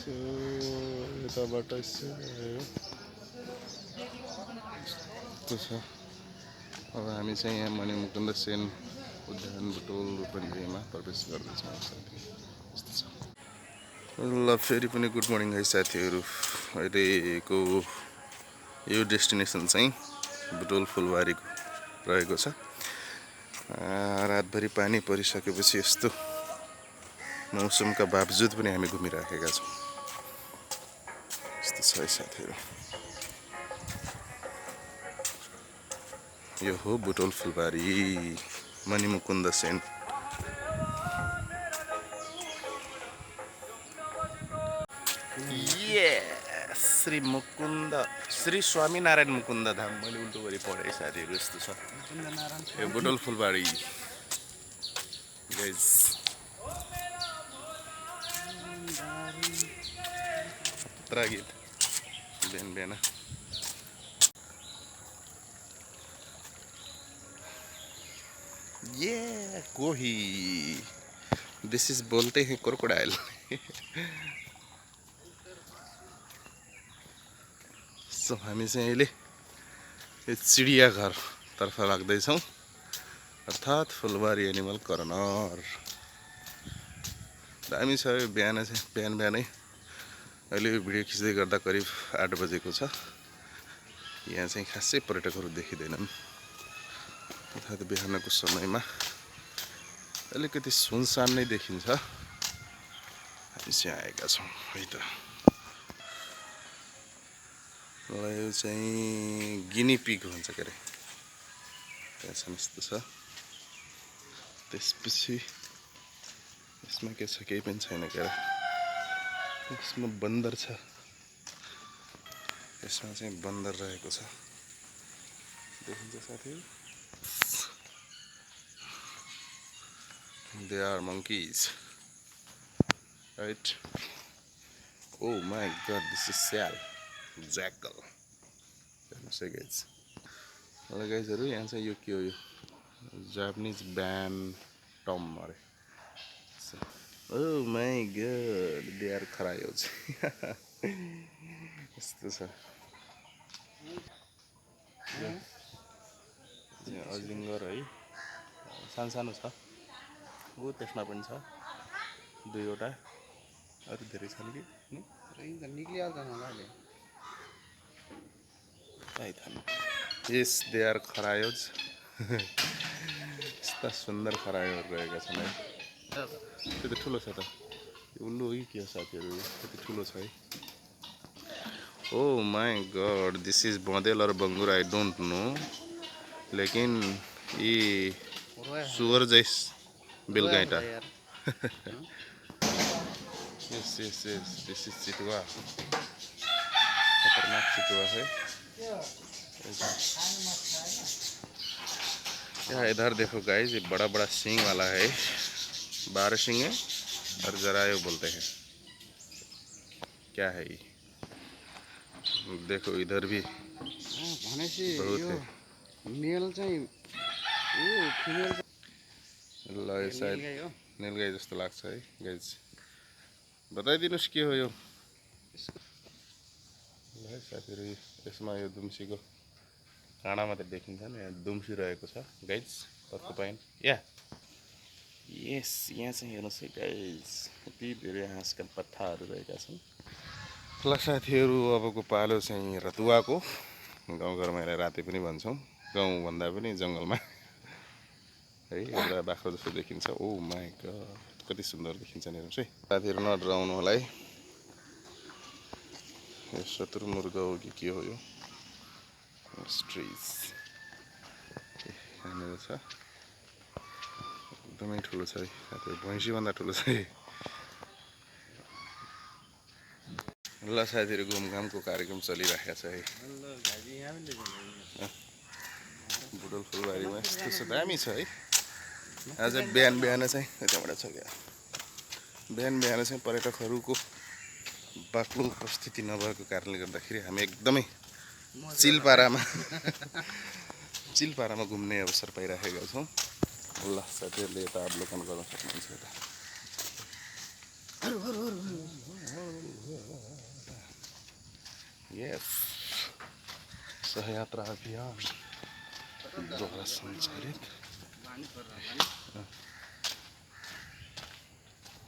यसो यताबाट यसो यस्तो छ। अब हामी चाहिँ यहाँ मणिमुकुन्द सेन उद्यान बुटोल रूपन्देहीमा प्रवेश गर्दैछौँ साथी। यस्तो छ। ल फेरि पनि गुड मर्निङ है साथीहरू। अहिलेको यो डेस्टिनेसन चाहिँ बुटोल फुलबारीको रहेको छ। रातभरि पानी परिसकेपछि यस्तो मौसमका बावजुद पनि हामी घुमिराखेका छौँ। यस्तो छ है साथीहरू। यो हो बुटोल फुलबारी मणिमुकुन्द सेन। श्री स्वामीनारायण मुकुन्द धाम। मैले उल्टो गरी पढेँ साथीहरू। यस्तो छ यो बुटोल फुलबारी गाइज। खतरा गीत बिहान बिहान। ये कोही दिस इज बोलते हैं क्रोकोडाइल। सो हामी चाहिँ अहिले यो चिडियाघर तर्फ लाग्दैछौँ, अर्थात् फुलबारी एनिमल कर्नर। दामी छ यो। बिहान चाहिँ बिहानै अहिले यो भिडियो खिच्दै गर्दा करिब 8 बजेको छ। यहाँ चाहिँ खासै पर्यटकहरू देखिँदैनन्, अर्थात् बिहानको समयमा अलिकति सुनसान नै देखिन्छ। हामी चाहिँ आएका छौँ है त। यो चाहिँ गिनी पिग भन्छ के अरे, त्यहाँ यस्तो छ। त्यसपछि यसमा के छ, केही पनि छैन के अरे। यसमा बन्दर छ। यसमा चाहिँ बन्दर रहेको छ, देखिन्छ साथीहरू। They are monkeys, right? Oh my god, this is jackal. Say guys. Hello guys, यहाँ चाहिँ यो के हो, यो जापानिज ब्यान्टम अरे। Oh my god, they are खरायोज। यस्तो छ। अजिङ्गर है, सानो छ। हो त्यसमा पनि छ 2वटा। अरू धेरै छन् कि निक्लिहाल्छ होला अहिले। यस दे आर खरायोज। यस्ता सुन्दर खरायोहरू रहेका छन् है। त्यो त ठुलो छ त, उल्लु हो कि के हो साथीहरू, कति ठुलो छ है। ओ माई गॉड, दिस इज बँदेल और बङ्गुर, आई डोन्ट नो। लेकिन ये सुअर जैस बिलगाइटा। यस यस यस, दिस इज चितुआ। खतरनाक चितुआ है। यहाँ इधर देखो गाइस, ये बड़ा बड़ा सींग वाला है। 12 सींगे और जरायो बोलते हैं। क्या है ये, देखो इधर भी बहुत है। मेल चाहिँ फिमेल ल सायद नीलगाई जस्तो लाग्छ है गाइज। बताइदिनुहोस् के हो यो। ल है साथीहरू, यसमा यो दुम्सीको काँडा मात्रै देखिन्छ नि, यहाँ दुम्सी रहेको छ गाइज। पर्कुपाइन या यस, यहाँ चाहिँ हेर्नुहोस् है गाइज, यति धेरै हाँसका पत्ताहरू रहेका छन्। ल साथीहरू, अबको पालो चाहिँ रतुवाको। गाउँघरमा यसलाई राते पनि भन्छौँ, गाउँ भन्दा पनि जङ्गलमा है। एउटा बाख्रो जस्तो देखिन्छ। ओ माई गॉड, कति सुन्दर देखिन्छ नि, हेर्नुहोस् है साथीहरू। नडराउनु होला है, यो सतुरमुर्ग हो कि के हो यो। स्ट्रिज यहाँनिर छ, एकदमै ठुलो छ है साथीहरू, भैँसीभन्दा ठुलो छ है। ल साथीहरू, घुमघामको कार्यक्रम चलिरहेको छ है बुटोल फुलबारीमा। यस्तो छ, दामी छ है। आज बिहान चाहिँ यताबाट छ क्या, बिहान चाहिँ पर्यटकहरूको बाक्लो उपस्थिति नभएको कारणले गर्दाखेरि हामी एकदमै चिलपारामा घुम्ने अवसर पाइराखेका छौँ। ल साथीहरूले यता अवलोकन गर्न सक्नुहुन्छ। यता यस सहयात्रा अभियान द्वारा सञ्चालित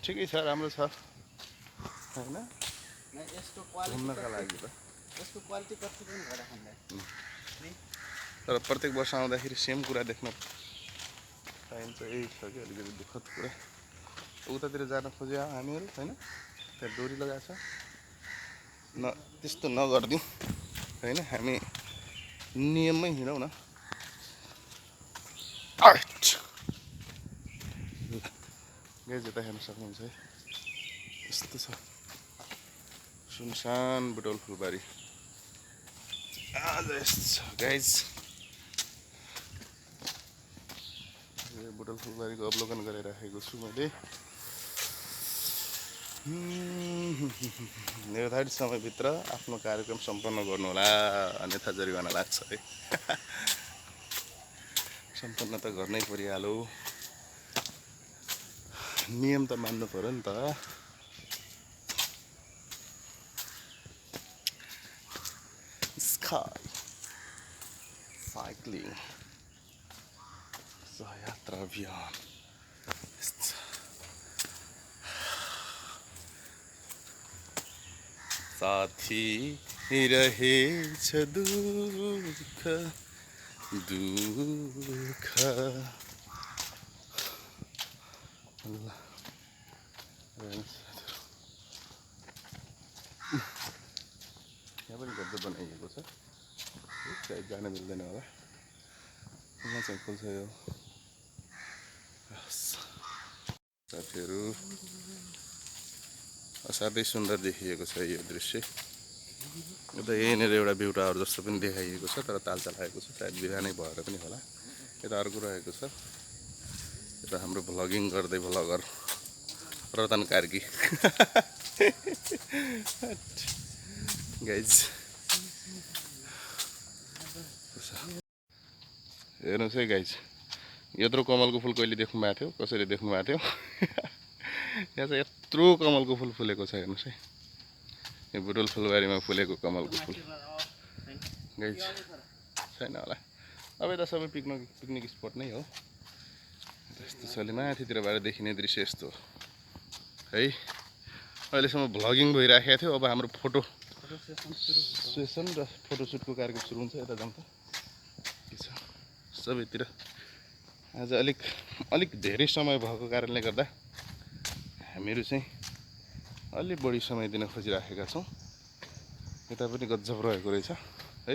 ठिकै छ राम्रो छ होइन घुम्नका लागि त यसको क्वालिटी कति पनि भएर खाँदा तर प्रत्येक वर्ष आउँदाखेरि सेम कुरा देख्न पाइन्छ यही छ कि अलिकति दुःखद कुरा उतातिर जान खोज्यो हामीहरू होइन त्यहाँ डोरी लगाएको छ त्यस्तो नगरिदिउँ होइन हामी नियममै हिँडौँ न गाइज यता हेर्न सक्नुहुन्छ है यस्तो छ सुनसान बुटोल फुलबारी आज यस्तो छ गाइज बुटोल फुलबारीको अवलोकन गरिराखेको छु मैले निर्धारित समयभित्र आफ्नो कार्यक्रम सम्पन्न गर्नुहोला अन्यथा जरिवाना लाग्छ है सम्पन्न त गर्नै परिहाल्यो नियम त मान्नु पर्यो नि त स्काई साइक्लिङ सहयात्रा अभियान साथी रहेछ दुःख दुःख यहाँ पनि गद्दा बनाइएको छ सायद जान मिल्दैन होला यहाँ चाहिँ खुल्छ यो साथीहरू असाध्यै सुन्दर देखिएको छ यो दृश्य यता यहीँनिर एउटा भ्यू टावर जस्तो पनि देखाइएको छ तर ताल चलाएको छ सायद बिहानै भएर पनि होला यता अर्को रहेको छ यता हाम्रो भ्लगिङ गर्दै भ्लगर रतन कार्की गाइज हेर्नुहोस् है गाइज यत्रो कमलको फुल कहिले देख्नु भएको थियो कसैले देख्नु भएको थियो यहाँ चाहिँ यत्रो कमलको फुल फुलेको छ हेर्नुहोस् है यो बुटोल फुलबारीमा फुलेको कमलको फुल गाइज छैन होला अब यता सबै पिकनिक स्पट नै हो यस्तो छ माथितिरबाट देखिने दृश्य यस्तो है अहिलेसम्म भ्लगिङ भइराखेको थियो अब हाम्रो फोटो सेसन र फोटोसुटको कार्यक्रम सुरु हुन्छ यता जाउँ त के छ सबैतिर आज अलिक धेरै समय भएको कारणले गर्दा हामीहरू चाहिँ अलि बढी समय दिन खोजिराखेका छौँ यता पनि गजब रहेको रहेछ है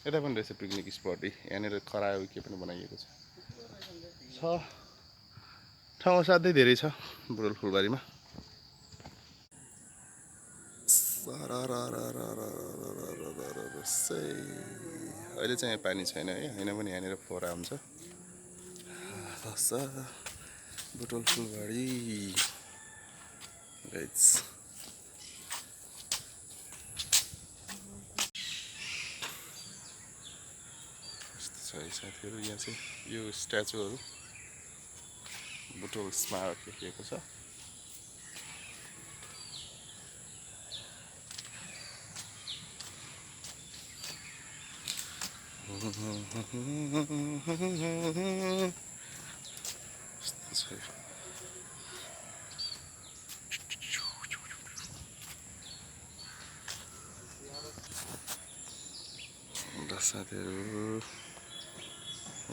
यता पनि रहेछ पिकनिक स्पट यहाँनिर खरायो के पनि बनाइएको छ ठाउँ असाध्यै धेरै छ बुटोल फुलबारीमा अहिले चाहिँ यहाँ पानी छैन है होइन भने यहाँनिर फोहरा हुन्छ बुटोल फुलबारी गाइज यस्तो छ है साथीहरू यहाँ चाहिँ यो स्ट्याचुहरू बुटोल स्मारक लेखिएको छ साथीहरू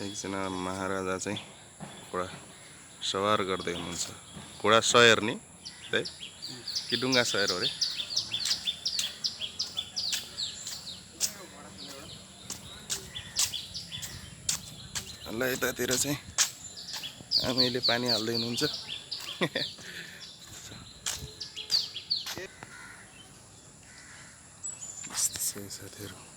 एकजना महाराजा चाहिँ घोडा सवार गर्दै हुनुहुन्छ घोडा सयर नि है कि डुङ्गा सयर हो अरे ल यतातिर चाहिँ आमैले पानी हाल्दै हुनुहुन्छ साथीहरू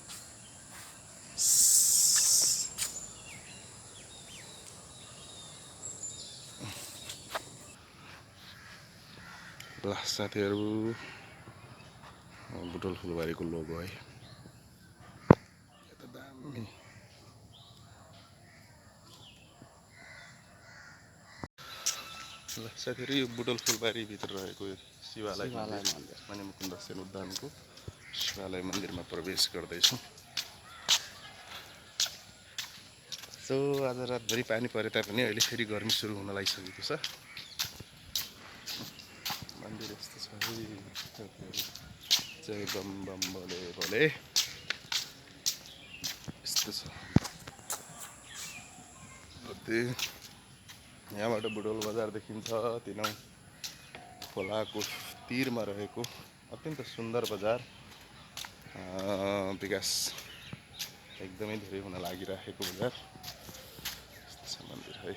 ल साथीहरू बुटोल फुलबारीको लोगो है यता दामी ल साथीहरू यो बुटोल फुलबारी भित्र रहेको शिवालय मन्दिर मणिमुकुन्द चिन्तन उद्यानको शिवालय मन्दिरमा प्रवेश गर्दैछौँ। सो आज रातभरि पानी परे तापनि अहिले फेरि गर्मी सुरु हुन लागिसकेको छ। मन्दिर यस्तो छ है, जय बम बम भोले भोले, यस्तो छ। यहाँबाट बुटवल बजार देखिन्छ। तिनौं खोलाको तीरमा रहेको अत्यन्त सुन्दर बजार, विकास एकदमै धेरै हुन लागिरहेको बजार। यस्तो छ मन्दिर है।